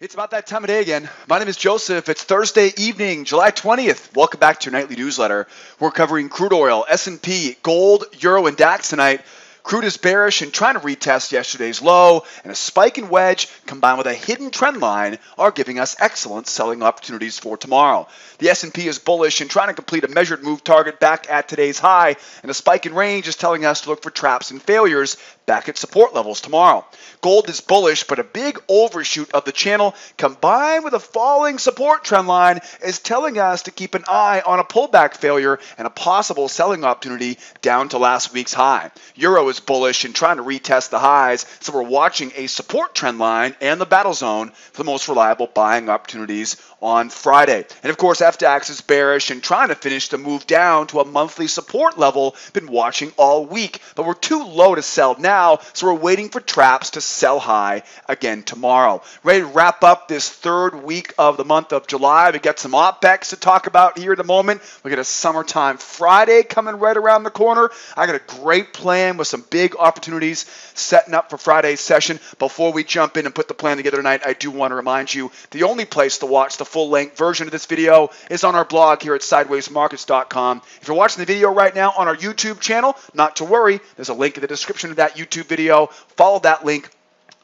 It's about that time of day again. My name is Joseph. It's Thursday evening, July 20th. Welcome back to your nightly newsletter. We're covering crude oil, S&P, gold, euro, and DAX tonight. Crude is bearish and trying to retest yesterday's low, and a spike in wedge combined with a hidden trend line are giving us excellent selling opportunities for tomorrow. The S&P is bullish and trying to complete a measured move target back at today's high, and a spike in range is telling us to look for traps and failures back at support levels tomorrow. Gold is bullish, but a big overshoot of the channel combined with a falling support trend line is telling us to keep an eye on a pullback failure and a possible selling opportunity down to last week's high. Euro is bullish and trying to retest the highs, so we're watching a support trend line and the battle zone for the most reliable buying opportunities on Friday. And of course, FDAX is bearish and trying to finish the move down to a monthly support level. Been watching all week, but we're too low to sell now, so we're waiting for traps to sell high again tomorrow. Ready to wrap up this third week of the month of July. We got some OPEX to talk about here in a moment. We got a summertime Friday coming right around the corner. I got a great plan with some big opportunities setting up for Friday's session. Before we jump in and put the plan together tonight, I do want to remind you the only place to watch the full-length version of this video is on our blog here at sidewaysmarkets.com. If you're watching the video right now on our YouTube channel, not to worry, there's a link in the description of that YouTube video. Follow that link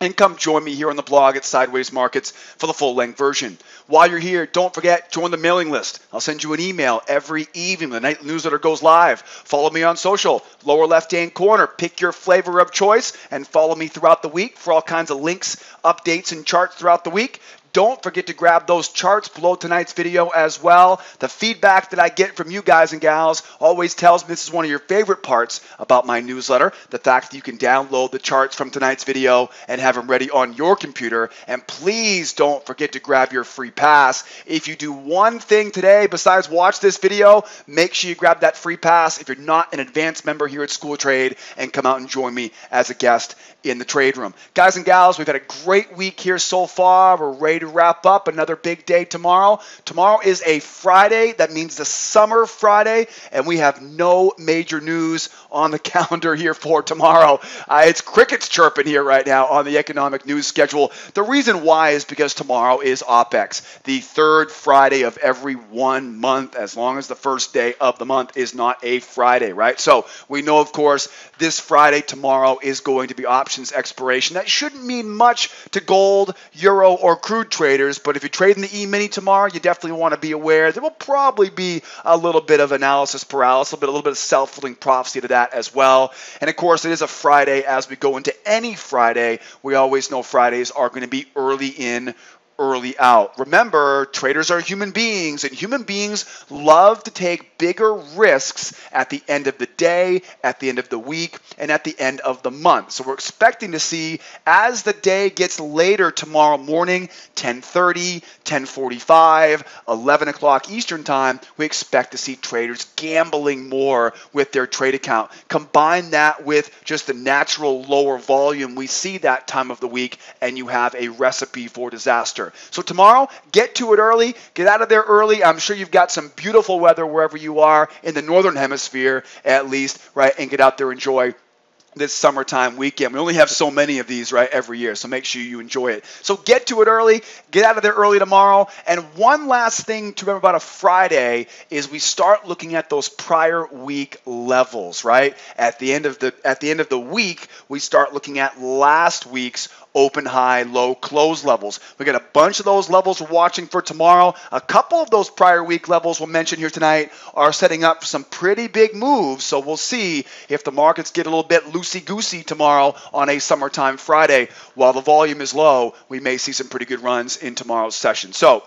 and come join me here on the blog at Sideways Markets for the full-length version. While you're here, don't forget, join the mailing list. I'll send you an email every evening. The night newsletter goes live. Follow me on social, lower left-hand corner. Pick your flavor of choice and follow me throughout the week for all kinds of links, updates, and charts throughout the week. Don't forget to grab those charts below tonight's video as well. The feedback that I get from you guys and gals always tells me this is one of your favorite parts about my newsletter, the fact that you can download the charts from tonight's video and have them ready on your computer. And please don't forget to grab your free pass. If you do one thing today besides watch this video, make sure you grab that free pass if you're not an advanced member here at School of Trade and come out and join me as a guest in the trade room. Guys and gals, we've had a great week here so far. We're ready to wrap up. Another big day tomorrow. Tomorrow is a Friday. That means the summer Friday, and we have no major news on the calendar here for tomorrow. It's crickets chirping here right now on the economic news schedule. The reason why is because tomorrow is OPEX, the third Friday of every 1 month, as long as the first day of the month is not a Friday, right? So we know, of course, this Friday, tomorrow, is going to be options expiration. That shouldn't mean much to gold, euro, or crude traders, but if you're trading the Emini tomorrow, you definitely want to be aware there will probably be a little bit of analysis paralysis, a little bit of self-fulfilling prophecy to that as well. And of course, it is a Friday. As we go into any Friday, we always know Fridays are going to be early in, early out. Remember, traders are human beings, and human beings love to take bigger risks at the end of the day, at the end of the week, and at the end of the month. So we're expecting to see, as the day gets later tomorrow morning, 10:30, 10:45, 11 o'clock Eastern time, we expect to see traders gambling more with their trade account. Combine that with just the natural lower volume we see that time of the week, and you have a recipe for disaster. So tomorrow, get to it early, get out of there early. I'm sure you've got some beautiful weather wherever you are in the northern hemisphere at least, right? And get out there, enjoy this summertime weekend. We only have so many of these, right, every year, so make sure you enjoy it. So get to it early, get out of there early tomorrow. And one last thing to remember about a Friday is we start looking at those prior week levels, right? At the end of the week, we start looking at last week's open, high, low, close levels. We got a bunch of those levels we're watching for tomorrow. A couple of those prior week levels we'll mention here tonight are setting up for some pretty big moves. So we'll see if the markets get a little bit loosey-goosey tomorrow on a summertime Friday. While the volume is low, we may see some pretty good runs in tomorrow's session. So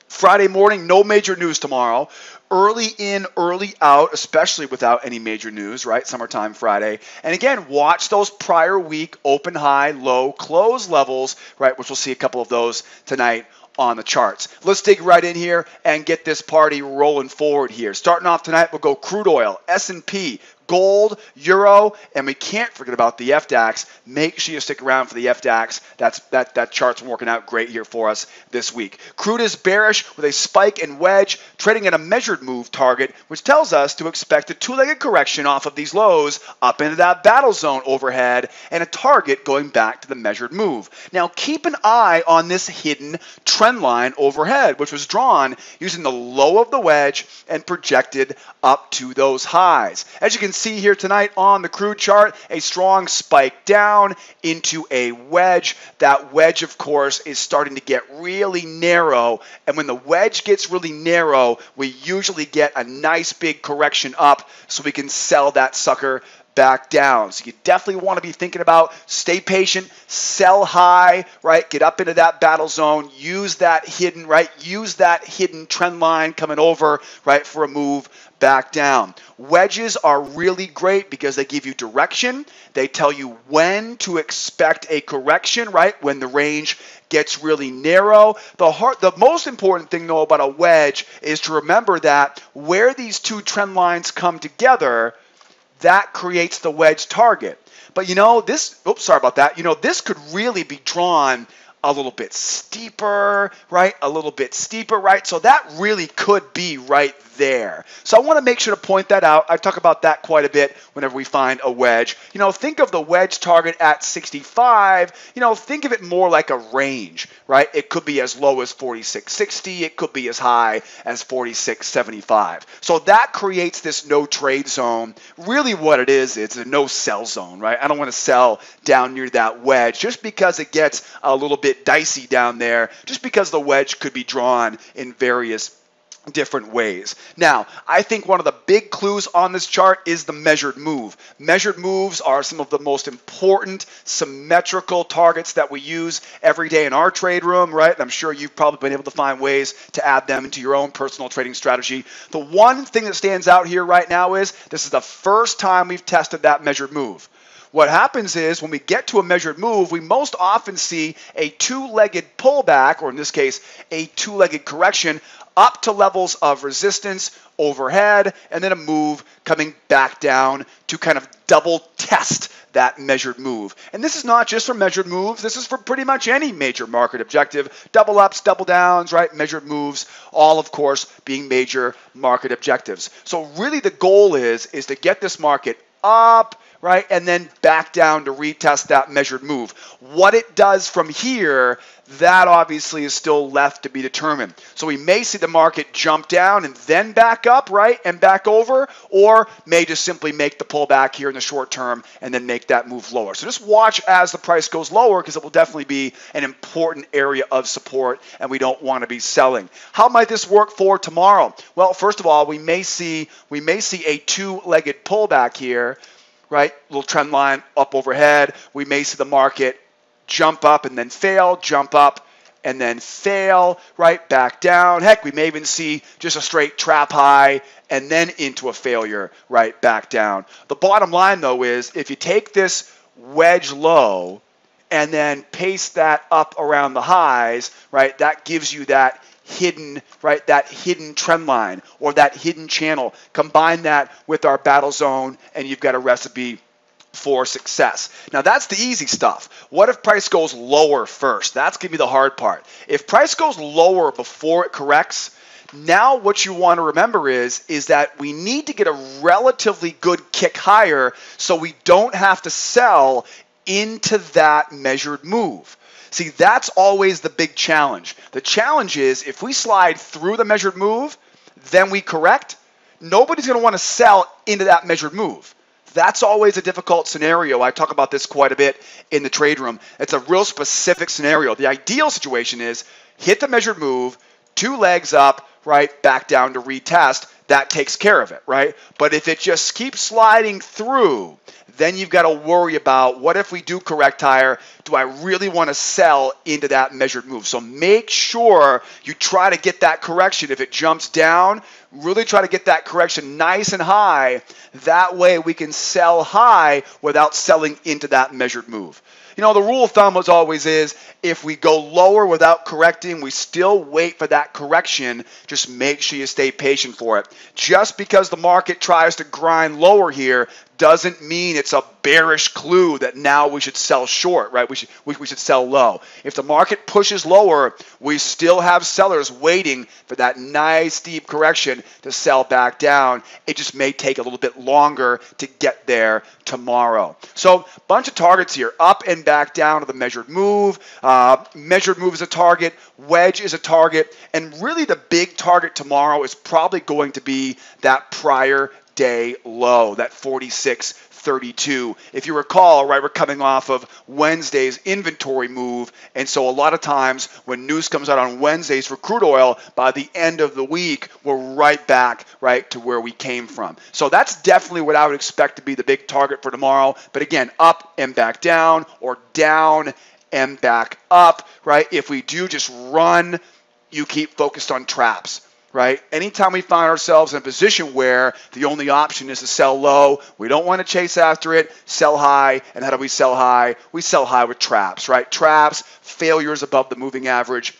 Friday morning, no major news tomorrow. Early in, early out, especially without any major news, right? Summertime Friday. And again, watch those prior week open, high, low, close levels, right? Which we'll see a couple of those tonight on the charts. Let's dig right in here and get this party rolling forward here. Starting off tonight, we'll go crude oil, S&P, gold, euro, and we can't forget about the FDAX. Make sure you stick around for the FDAX. That chart's working out great here for us this week. Crude is bearish with a spike and wedge, trading at a measured move target, which tells us to expect a two-legged correction off of these lows up into that battle zone overhead and a target going back to the measured move. Now keep an eye on this hidden trend line overhead, which was drawn using the low of the wedge and projected up to those highs. As you can see here tonight on the crude chart, a strong spike down into a wedge. That wedge, of course, is starting to get really narrow, and when the wedge gets really narrow, we usually get a nice big correction up so we can sell that sucker back down. So you definitely want to be thinking about stay patient, sell high, right? Get up into that battle zone, use that hidden, right? Use that hidden trend line coming over, right, for a move back down. Wedges are really great because they give you direction. They tell you when to expect a correction, right? When the range gets really narrow. The most important thing, though, about a wedge is to remember that where these two trend lines come together, that creates the wedge target. But this, oops, sorry about that. This could really be drawn a little bit steeper, right? A little bit steeper, right? So that really could be right there. So I want to make sure to point that out. I talk about that quite a bit whenever we find a wedge. Think of the wedge target at 65. Think of it more like a range, right? It could be as low as 46.60. It could be as high as 46.75. So that creates this no trade zone. Really what it is, it's a no sell zone, right? I don't want to sell down near that wedge just because it gets a little bit dicey down there, just because the wedge could be drawn in various different ways. Now, I think one of the big clues on this chart is the measured move. Measured moves are some of the most important symmetrical targets that we use every day in our trade room, right? And I'm sure you've probably been able to find ways to add them into your own personal trading strategy. The one thing that stands out here right now is this is the first time we've tested that measured move. What happens is when we get to a measured move, we most often see a two-legged pullback, or in this case, a two-legged correction up to levels of resistance overhead, and then a move coming back down to kind of double test that measured move. And this is not just for measured moves. This is for pretty much any major market objective. Double ups, double downs, right? Measured moves, all, of course, being major market objectives. So really the goal is to get this market up, right, and then back down to retest that measured move. What it does from here, that obviously is still left to be determined. So we may see the market jump down and then back up, right, and back over, or may just simply make the pullback here in the short term and then make that move lower. So just watch as the price goes lower because it will definitely be an important area of support and we don't want to be selling. How might this work for tomorrow? Well, first of all, we may see a two-legged pullback here, right? Little trend line up overhead. We may see the market jump up and then fail, jump up and then fail, right? Back down. Heck, we may even see just a straight trap high and then into a failure, right? Back down. The bottom line, though, is if you take this wedge low and then paste that up around the highs, right? That gives you that hidden, right, that hidden trend line or that hidden channel. Combine that with our battle zone and you've got a recipe for success. Now that's the easy stuff. What if price goes lower first? That's going to be the hard part. If price goes lower before it corrects, now what you want to remember is that we need to get a relatively good kick higher so we don't have to sell into that measured move. See, that's always the big challenge. The challenge is if we slide through the measured move, then we correct, nobody's going to want to sell into that measured move. That's always a difficult scenario. I talk about this quite a bit in the trade room. It's a real specific scenario. The ideal situation is hit the measured move, two legs up, right, back down to retest. That takes care of it, right? But if it just keeps sliding through, then you've got to worry about what if we do correct higher? Do I really want to sell into that measured move? So make sure you try to get that correction. If it jumps down, Really try to get that correction nice and high. That way we can sell high without selling into that measured move. You know, the rule of thumb as always is if we go lower without correcting, we still wait for that correction. Just make sure you stay patient for it. Just because the market tries to grind lower here doesn't mean it's a bearish clue that now we should sell short, right? We should sell low. If the market pushes lower, we still have sellers waiting for that nice deep correction to sell back down. It just may take a little bit longer to get there tomorrow. So bunch of targets here, up and back down to the measured move. Measured move is a target, wedge is a target, and really the big target tomorrow is probably going to be that prior day low, that 46.32. If you recall, right, we're coming off of Wednesday's inventory move, and so a lot of times when news comes out on Wednesdays for crude oil, by the end of the week, we're right back, right, to where we came from. So that's definitely what I would expect to be the big target for tomorrow. But again, up and back down, or down and back up, right? If we do just run, you keep focused on traps. Right? Anytime we find ourselves in a position where the only option is to sell low, we don't want to chase after it, sell high. And how do we sell high? We sell high with traps, right? Traps, failures above the moving average,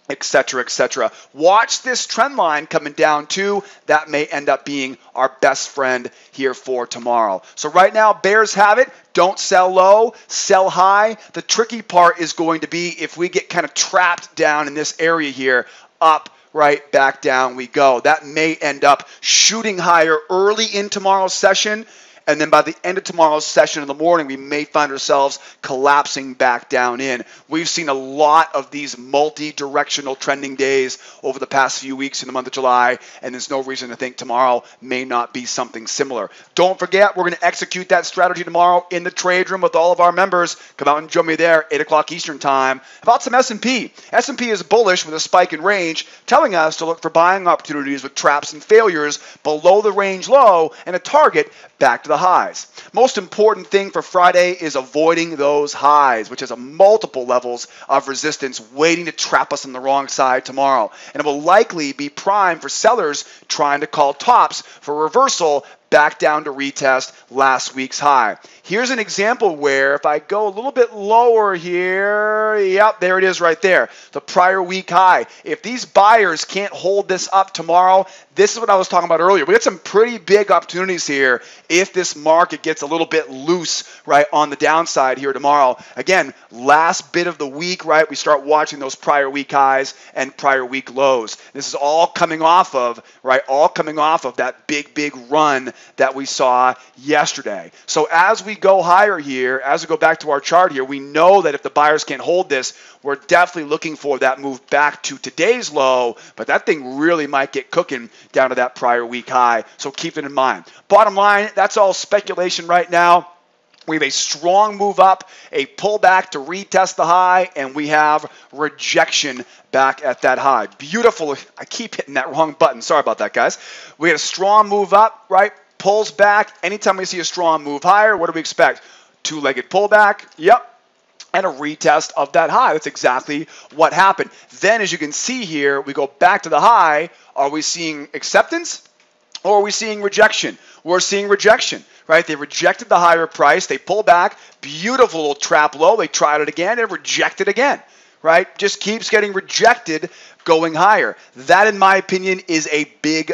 etc., etc. Watch this trend line coming down too. That may end up being our best friend here for tomorrow. So right now, bears have it. Don't sell low, sell high. The tricky part is going to be if we get kind of trapped down in this area here, up, right, back down we go. That may end up shooting higher early in tomorrow's session, and then by the end of tomorrow's session in the morning, we may find ourselves collapsing back down in. We've seen a lot of these multi-directional trending days over the past few weeks in the month of July, and there's no reason to think tomorrow may not be something similar. Don't forget, we're going to execute that strategy tomorrow in the trade room with all of our members. Come out and join me there, 8 o'clock Eastern time. About some S&P. S&P is bullish with a spike in range, telling us to look for buying opportunities with traps and failures below the range low and a target back to the highs. Most important thing for Friday is avoiding those highs, which has a multiple levels of resistance waiting to trap us on the wrong side tomorrow. And it will likely be prime for sellers trying to call tops for reversal back down to retest last week's high. Here's an example where if I go a little bit lower here, yep, there it is right there, the prior week high. If these buyers can't hold this up tomorrow, this is what I was talking about earlier. We got some pretty big opportunities here if this market gets a little bit loose, right, on the downside here tomorrow. Again, last bit of the week, right, we start watching those prior week highs and prior week lows. This is all coming off of, right, all coming off of that big run that we saw yesterday. So as we go higher here, as we go back to our chart here, we know that if the buyers can't hold this, we're definitely looking for that move back to today's low, but that thing really might get cooking down to that prior week high. So keep it in mind. Bottom line, that's all speculation right now. We have a strong move up, a pullback to retest the high, and we have rejection back at that high. Beautiful. I keep hitting that wrong button. Sorry about that, guys. We had a strong move up, right? Pulls back. Anytime we see a strong move higher, what do we expect? Two-legged pullback. Yep. And a retest of that high. That's exactly what happened. Then, as you can see here, we go back to the high. Are we seeing acceptance or are we seeing rejection? We're seeing rejection, right? They rejected the higher price. They pull back. Beautiful little trap low. They tried it again and rejected again, right? Just keeps getting rejected going higher. That, in my opinion, is a big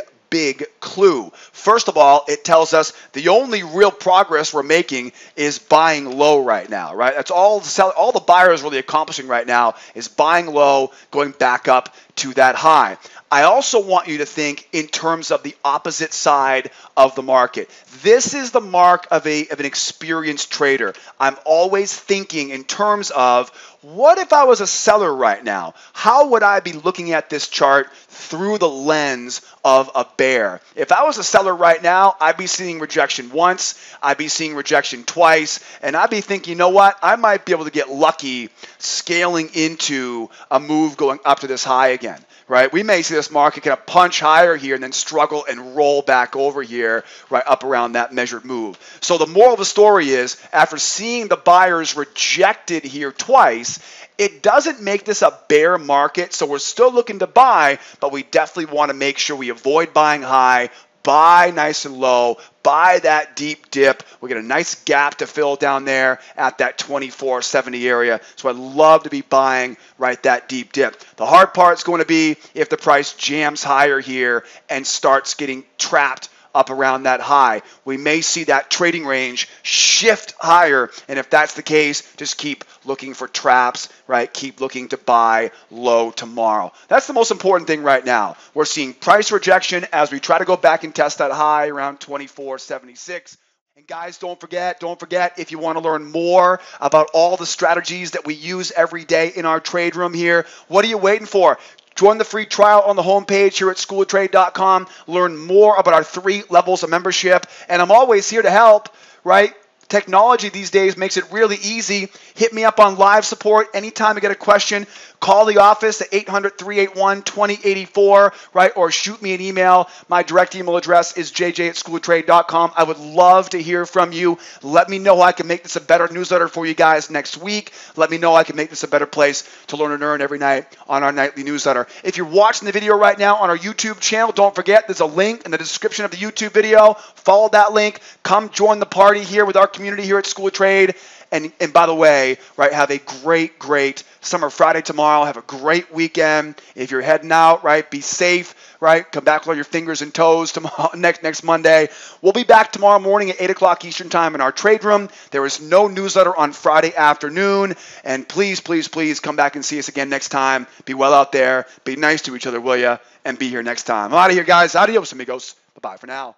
clue. First of all, it tells us the only real progress we're making is buying low right now, right? That's all the buyers really accomplishing right now is buying low, going back up to that high. I also want you to think in terms of the opposite side of the market. This is the mark of an experienced trader. I'm always thinking in terms of, what if I was a seller right now? How would I be looking at this chart through the lens of a bear? If I was a seller right now, I'd be seeing rejection once, I'd be seeing rejection twice, and I'd be thinking, you know what? I might be able to get lucky scaling into a move going up to this high again. Right? We may see this market kind of punch higher here and then struggle and roll back over here. here, right up around that measured move. So the moral of the story is, after seeing the buyers rejected here twice, it doesn't make this a bear market, so we're still looking to buy, but we definitely want to make sure we avoid buying high, buy nice and low, buy that deep dip. We get a nice gap to fill down there at that 2470 area. So I'd love to be buying right that deep dip. The hard part is going to be if the price jams higher here and starts getting trapped up around that high. We may see that trading range shift higher, and if that's the case, just keep looking for traps, right? Keep looking to buy low tomorrow. That's the most important thing right now. We're seeing price rejection as we try to go back and test that high around 2476. And guys, don't forget, if you want to learn more about all the strategies that we use every day in our trade room here, what are you waiting for? Join the free trial on the homepage here at schooloftrade.com. Learn more about our 3 levels of membership. And I'm always here to help, right? Technology these days makes it really easy. Hit me up on live support anytime you get a question. Call the office at 800-381-2084, right? Or shoot me an email. My direct email address is jj@schooloftrade.com. I would love to hear from you. Let me know how I can make this a better newsletter for you guys next week. Let me know how I can make this a better place to learn and earn every night on our nightly newsletter. If you're watching the video right now on our YouTube channel, don't forget there's a link in the description of the YouTube video. Follow that link. Come join the party here with our community here at School of Trade. And by the way, right, have a great Summer Friday tomorrow. Have a great weekend. If you're heading out, right, be safe, right? Come back with all your fingers and toes tomorrow, next Monday. We'll be back tomorrow morning at 8 o'clock Eastern Time in our trade room. There is no newsletter on Friday afternoon. And please come back and see us again next time. Be well out there. Be nice to each other, will ya? And be here next time. I'm out of here, guys. Adios, amigos. Bye-bye for now.